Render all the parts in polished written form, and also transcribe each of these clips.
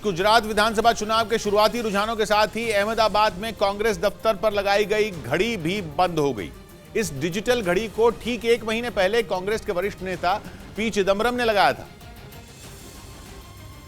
गुजरात विधानसभा चुनाव के शुरुआती रुझानों के साथ ही अहमदाबाद में कांग्रेस दफ्तर पर लगाई गई घड़ी भी बंद हो गई। इस डिजिटल घड़ी को ठीक एक महीने पहले कांग्रेस के वरिष्ठ नेता पी चिदंबरम ने लगाया था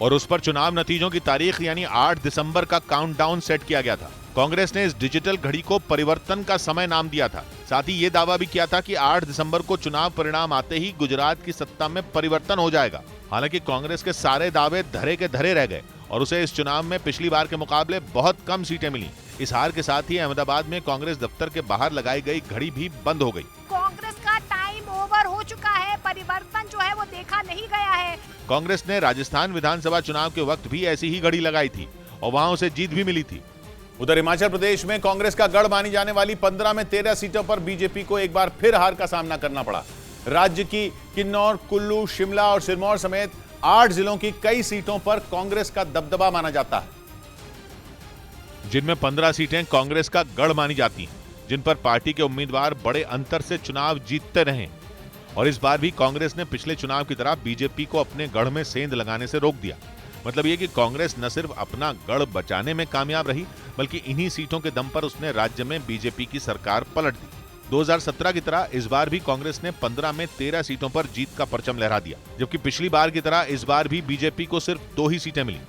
और उस पर चुनाव नतीजों की तारीख यानी 8 दिसंबर का काउंटडाउन सेट किया गया था। कांग्रेस ने इस डिजिटल घड़ी को परिवर्तन का समय नाम दिया था। साथ ही यह दावा भी किया था कि 8 दिसंबर को चुनाव परिणाम आते ही गुजरात की सत्ता में परिवर्तन हो जाएगा। हालांकि कांग्रेस के सारे दावे धरे के धरे रह गए और उसे इस चुनाव में पिछली बार के मुकाबले बहुत कम सीटें मिली। इस हार के साथ ही अहमदाबाद में कांग्रेस दफ्तर के बाहर लगाई गई घड़ी भी बंद हो गई। कांग्रेस का टाइम ओवर हो चुका है, परिवर्तन जो है वो देखा नहीं गया है। कांग्रेस ने राजस्थान विधानसभा चुनाव के वक्त भी ऐसी ही घड़ी लगाई थी और वहां उसे जीत भी मिली थी। उधर हिमाचल प्रदेश में कांग्रेस का गढ़ मानी जाने वाली 15 में 13 सीटों पर बीजेपी को एक बार फिर हार का सामना करना पड़ा। राज्य की किन्नौर, कुल्लू, शिमला और सिरमौर समेत 8 जिलों की कई सीटों पर कांग्रेस का दबदबा माना जाता है, जिनमें 15 सीटें कांग्रेस का गढ़ मानी जाती हैं, जिन पर पार्टी के उम्मीदवार बड़े अंतर से चुनाव जीतते रहे। और इस बार भी कांग्रेस ने पिछले चुनाव की तरह बीजेपी को अपने गढ़ में सेंध लगाने से रोक दिया। मतलब ये कि कांग्रेस न सिर्फ अपना गढ़ बचाने में कामयाब रही, बल्कि इन्हीं सीटों के दम पर उसने राज्य में बीजेपी की सरकार पलट दी। 2017 की तरह इस बार भी कांग्रेस ने 15 में 13 सीटों पर जीत का परचम लहरा दिया, जबकि पिछली बार की तरह इस बार भी बीजेपी को सिर्फ 2 ही सीटें मिली।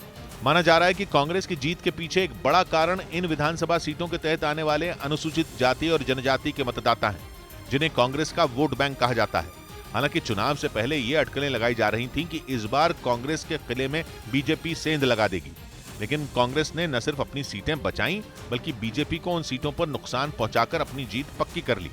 माना जा रहा है कि कांग्रेस की जीत के पीछे एक बड़ा कारण इन विधानसभा सीटों के तहत आने वाले अनुसूचित जाति और जनजाति के मतदाता हैं, जिन्हें कांग्रेस का वोट बैंक कहा जाता है। हालांकि चुनाव से पहले ये अटकलें लगाई जा रही थीं कि इस बार कांग्रेस के किले में बीजेपी सेंध लगा देगी, लेकिन कांग्रेस ने न सिर्फ अपनी सीटें बचाई बल्कि बीजेपी को उन सीटों पर नुकसान पहुंचाकर अपनी जीत पक्की कर ली।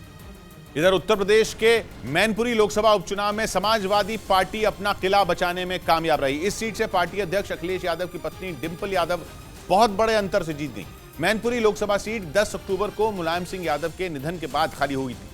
इधर उत्तर प्रदेश के मैनपुरी लोकसभा उपचुनाव में समाजवादी पार्टी अपना किला बचाने में कामयाब रही। इस सीट से पार्टी अध्यक्ष अखिलेश यादव की पत्नी डिंपल यादव बहुत बड़े अंतर से जीत गई। मैनपुरी लोकसभा सीट 10 अक्टूबर को मुलायम सिंह यादव के निधन के बाद खाली हुई थी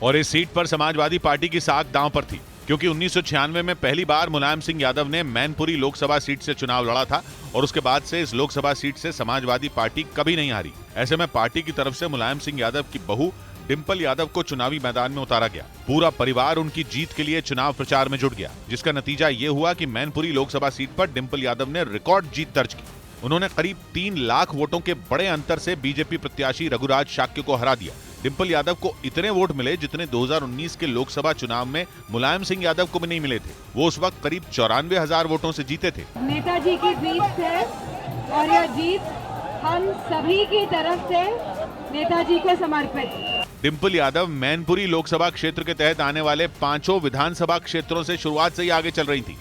और इस सीट पर समाजवादी पार्टी की साख दांव पर थी, क्योंकि 1996 में पहली बार मुलायम सिंह यादव ने मैनपुरी लोकसभा सीट से चुनाव लड़ा था और उसके बाद से इस लोकसभा सीट से समाजवादी पार्टी कभी नहीं हारी। ऐसे में पार्टी की तरफ से मुलायम सिंह यादव की बहू डिंपल यादव को चुनावी मैदान में उतारा गया। पूरा परिवार उनकी जीत के लिए चुनाव प्रचार में जुट गया, जिसका नतीजा ये हुआ कि मैनपुरी लोकसभा सीट पर डिंपल यादव ने रिकॉर्ड जीत दर्ज की। उन्होंने करीब 3 लाख वोटों के बड़े अंतर से बीजेपी प्रत्याशी रघुराज शाक्य को हरा दिया। डिंपल यादव को इतने वोट मिले जितने 2019 के लोकसभा चुनाव में मुलायम सिंह यादव को भी नहीं मिले थे। वो उस वक्त करीब 94,000 वोटों से जीते थे। नेताजी की जीत है और यह जीत हम सभी की तरफ से नेताजी को समर्पित। डिंपल यादव मैनपुरी लोकसभा क्षेत्र के तहत आने वाले 5 विधानसभा क्षेत्रों से शुरुआत से ही आगे चल रही थी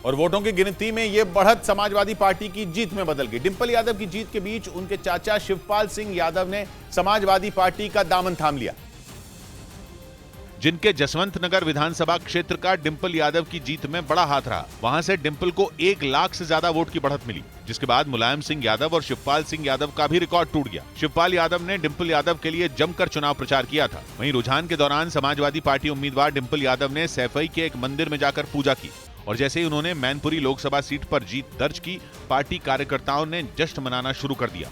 और वोटों की गिनती में यह बढ़त समाजवादी पार्टी की जीत में बदल गई। डिंपल यादव की जीत के बीच उनके चाचा शिवपाल सिंह यादव ने समाजवादी पार्टी का दामन थाम लिया, जिनके जसवंत नगर विधानसभा क्षेत्र का डिंपल यादव की जीत में बड़ा हाथ रहा। वहां से डिंपल को 1 लाख से ज्यादा वोट की बढ़त मिली, जिसके बाद मुलायम सिंह यादव और शिवपाल सिंह यादव का भी रिकॉर्ड टूट गया। शिवपाल यादव ने डिंपल यादव के लिए जमकर चुनाव प्रचार किया था। वहीं रुझान के दौरान समाजवादी पार्टी उम्मीदवार डिंपल यादव ने सैफई के एक मंदिर में जाकर पूजा की और जैसे ही उन्होंने मैनपुरी लोकसभा सीट पर जीत दर्ज की, पार्टी कार्यकर्ताओं ने जश्न मनाना शुरू कर दिया।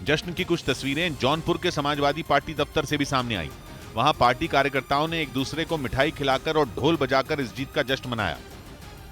जश्न की कुछ तस्वीरें जौनपुर के समाजवादी पार्टी दफ्तर से भी सामने आई। वहां पार्टी कार्यकर्ताओं ने एक दूसरे को मिठाई खिलाकर और ढोल बजाकर इस जीत का जश्न मनाया।